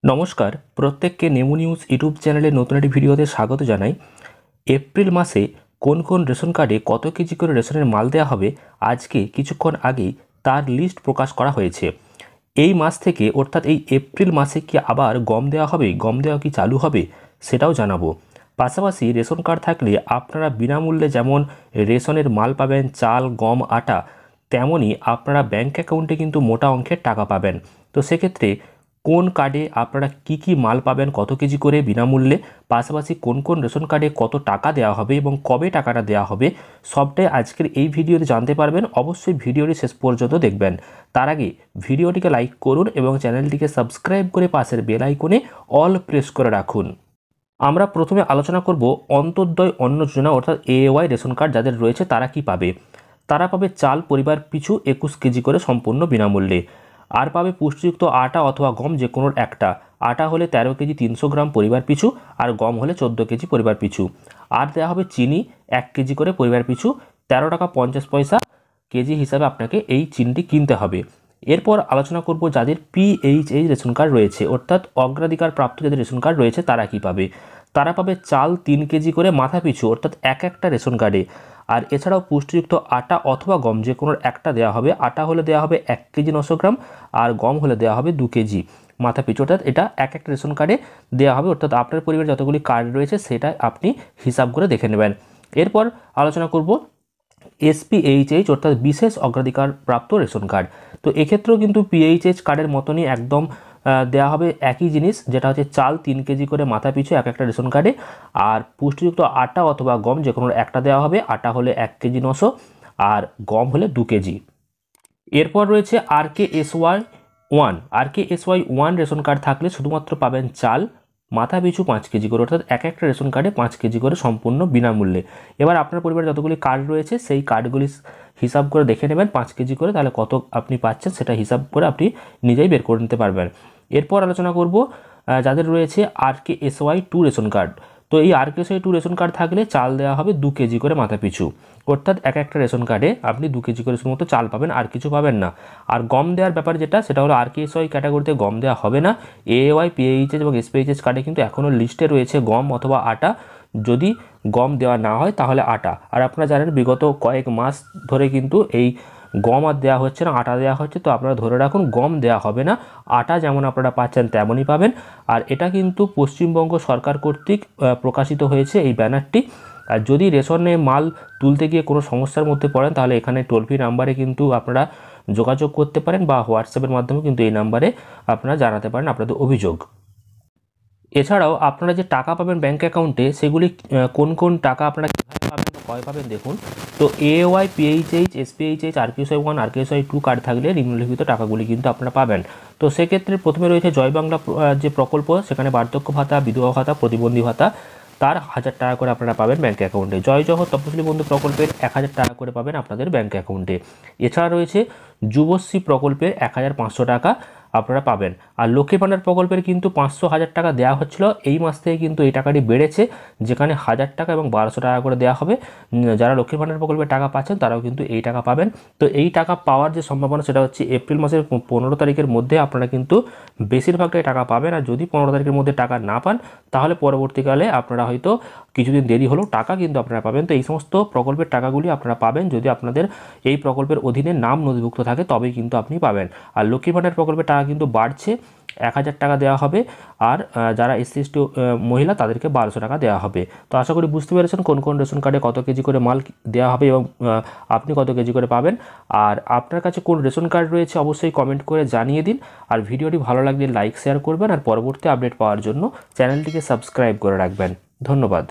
নমস্কার, প্রত্যেককে নেমু নিউজ ইউটিউব চ্যানেলের নতুন একটি ভিডিওতে স্বাগত জানাই। এপ্রিল মাসে কোন কোন রেশন কার্ডে কত কেজি করে রেশনের মাল দেওয়া হবে আজকে কিছুক্ষণ আগেই তার লিস্ট প্রকাশ করা হয়েছে। এই মাস থেকে অর্থাৎ এই এপ্রিল মাসে কি আবার গম দেওয়া হবে, গম দেওয়া কি চালু হবে সেটাও জানাবো। পাশাপাশি রেশন কার্ড থাকলে আপনারা বিনামূল্যে যেমন রেশনের মাল পাবেন, চাল, গম, আটা, তেমনই আপনারা ব্যাঙ্ক অ্যাকাউন্টে কিন্তু মোটা অঙ্কের টাকা পাবেন। তো সেক্ষেত্রে কোন কার্ডে আপনারা কি কি মাল পাবেন, কত কেজি করে বিনামূল্যে, পাশাপাশি কোন কোন রেশন কার্ডে কত টাকা দেওয়া হবে এবং কবে টাকাটা দেওয়া হবে, সবটাই আজকের এই ভিডিওতে জানতে পারবেন। অবশ্যই ভিডিওটি শেষ পর্যন্ত দেখবেন। তার আগে ভিডিওটিকে লাইক করুন এবং চ্যানেলটিকে সাবস্ক্রাইব করে পাশের বেল আইকনে অল প্রেস করে রাখুন। আমরা প্রথমে আলোচনা করব অন্তোদয় অন্ন যোজনা অর্থাৎ এওয়াই রেশন কার্ড যাদের রয়েছে তারা কি পাবে। তারা পাবে চাল পরিবার পিছু 21 কেজি করে সম্পূর্ণ বিনামূল্যে। আর পাবে পুষ্টিযুক্ত আটা অথবা গম যে কোনো একটা। আটা হলে 13 কেজি 300 গ্রাম পরিবার পিছু, আর গম হলে 14 কেজি পরিবার পিছু। আর দেওয়া হবে চিনি 1 কেজি করে পরিবার পিছু, 13 টাকা 50 পয়সা কেজি হিসাবে আপনাকে এই চিনিটি কিনতে হবে। এরপর আলোচনা করব যাদের পিএইচএইচ রেশন কার্ড রয়েছে অর্থাৎ অগ্রাধিকার প্রাপ্ত যাদের রেশন কার্ড রয়েছে তারা কি পাবে। তারা পাবে চাল 3 কেজি করে মাথা পিছু অর্থাৎ একটা রেশন কার্ডে। আর এছাড়াও পুষ্টিযুক্ত আটা অথবা গম যে কোনো একটা দেওয়া হবে। আটা হলে দেওয়া হবে 1 কেজি 900 গ্রাম, আর গম হলে দেওয়া হবে 2 কেজি মাথা পিছু। অর্থাৎ এটা একটা রেশন কার্ডে দেওয়া হবে, অর্থাৎ আপনার পরিবারে যতগুলি কার্ড রয়েছে সেটা আপনি হিসাব করে দেখে নেবেন। এরপর আলোচনা করব এসপিএইচএইচ অর্থাৎ বিশেষ অগ্রাধিকার প্রাপ্ত রেশন কার্ড। তো এক্ষেত্রেও কিন্তু পিএইচএইচ কার্ডের মতনই একদম দেওয়া হবে একই জিনিস, যেটা হচ্ছে চাল 3 কেজি করে মাথা পিছু একটা রেশন কার্ডে, আর পুষ্টিযুক্ত আটা অথবা গম যে কোনো একটা দেওয়া হবে। আটা হলে 1 কেজি 900, আর গম হলে 2 কেজি। এরপর রয়েছে RKSY 1। RKSY 1 রেশন কার্ড থাকলে শুধুমাত্র পাবেন চাল মাথা পিছু 5 কেজি করে, অর্থাৎ একটা রেশন কার্ডে 5 কেজি করে সম্পূর্ণ বিনামূল্যে। এবার আপনার পরিবারে যতগুলি কার্ড রয়েছে সেই কার্ডগুলি হিসাব করে দেখে নেবেন 5 কেজি করে, তাহলে কত আপনি পাচ্ছেন সেটা হিসাব করে আপনি নিজেই বের করে নিতে পারবেন। এরপর আলোচনা করব যাদের রয়েছে RKSY 2 রেশন কার্ড। তো এই RKSY 2 রেশন কার্ড থাকলে চাল দেওয়া হবে 2 কেজি করে মাথা পিছু, অর্থাৎ একটা রেশন কার্ডে আপনি 2 কেজি করে শুধুমাত্র চাল পাবেন, আর কিছু পাবেন না। আর গম দেওয়ার ব্যাপার যেটা, সেটা হলো RKSY ক্যাটাগরিতে গম দেওয়া হবে না। এওয়াই, পিএইচএস এবং এসপিএইচএস কার্ডে কিন্তু এখনও লিস্টে রয়েছে গম অথবা আটা। যদি গম দেওয়া না হয় তাহলে আটা। আর আপনারা জানেন বিগত কয়েক মাস ধরে কিন্তু এই গম আর দেওয়া হচ্ছে না, আটা দেওয়া হচ্ছে। তো আপনারা ধরে রাখুন গম দেওয়া হবে না, আটা যেমন আপনারা পাচ্ছেন তেমনই পাবেন। আর এটা কিন্তু পশ্চিমবঙ্গ সরকার কর্তৃক প্রকাশিত হয়েছে এই ব্যানারটি। আর যদি রেশনে মাল তুলতে গিয়ে কোনো সমস্যার মধ্যে পড়েন তাহলে এখানে টোল ফ্রি নাম্বারে কিন্তু আপনারা যোগাযোগ করতে পারেন, বা হোয়াটসঅ্যাপের মাধ্যমে কিন্তু এই নাম্বারে আপনারা জানাতে পারেন আপনাদের অভিযোগ। এছাড়াও আপনারা যে টাকা পাবেন ব্যাঙ্ক অ্যাকাউন্টে সেগুলি কোন কোন টাকা আপনারা কীভাবে পাবেন বা কয় পাবেন দেখুন। তো AY, PHH, SPHH, RKSY 1, RKSY 2 card থাকলে নিম্নলিখিত টাকাগুলি কিন্তু আপনারা পাবেন। তো সেক্ষেত্রে প্রথমে রয়েছে জয় বাংলা যে প্রকল্প, সেখানে বার্ধক্য ভাতা, বিধবা ভাতা, প্রতিবন্ধী ভাতা, তার 1000 টাকা করে আপনারা পাবেন ব্যাঙ্ক অ্যাকাউন্টে। জয় জহর তপশিলি বন্ধু প্রকল্পের 1000 টাকা করে পাবেন আপনাদের ব্যাঙ্ক অ্যাকাউন্টে। এছাড়া রয়েছে যুবশ্রী প্রকল্পের 1500 টাকা আপনারা পাবেন। আর লক্ষ্মী ভাণ্ডার প্রকল্পের কিন্তু 500 টাকা দেওয়া হচ্ছিল, এই মাস থেকে কিন্তু এই টাকাটি বেড়েছে, যেখানে 1000 টাকা এবং 1200 টাকা করে দেওয়া হবে। যারা লক্ষ্মী ভাণ্ডার প্রকল্পের টাকা পাচ্ছেন তারাও কিন্তু এই টাকা পাবেন। তো এই টাকা পাওয়ার যে সম্ভাবনা সেটা হচ্ছে এপ্রিল মাসের 15 তারিখের মধ্যে আপনারা কিন্তু বেশিরভাগটাই টাকা পাবেন। আর যদি 15 তারিখের মধ্যে টাকা না পান তাহলে পরবর্তীকালে আপনারা হয়তো কিছুদিন দেরি হলেও টাকা কিন্তু আপনারা পাবেন। তো এই সমস্ত প্রকল্পের টাকাগুলি আপনারা পাবেন যদি আপনাদের এই প্রকল্পের অধীনে নাম নথিভুক্ত থাকে, তবেই কিন্তু আপনি পাবেন। আর লক্ষ্মী ভাণ্ডার প্রকল্পের টাকা কিন্তু বাড়ছে, 1000 টাকা দেওয়া হবে। আর যারা SC ST মহিলা তাদেরকে 1200 টাকা দেওয়া হবে। তো আশা করি বুঝতে পেরেছেন কোন কোন রেশন কার্ডে কত কেজি করে মাল দেওয়া হবে এবং আপনি কত কেজি করে পাবেন। আর আপনার কাছে কোন রেশন কার্ড রয়েছে অবশ্যই কমেন্ট করে জানিয়ে দিন। আর ভিডিওটি ভালো লাগলে লাইক শেয়ার করবেন, আর পরবর্তী আপডেট পাওয়ার জন্য চ্যানেলটিকে সাবস্ক্রাইব করে রাখবেন। ধন্যবাদ।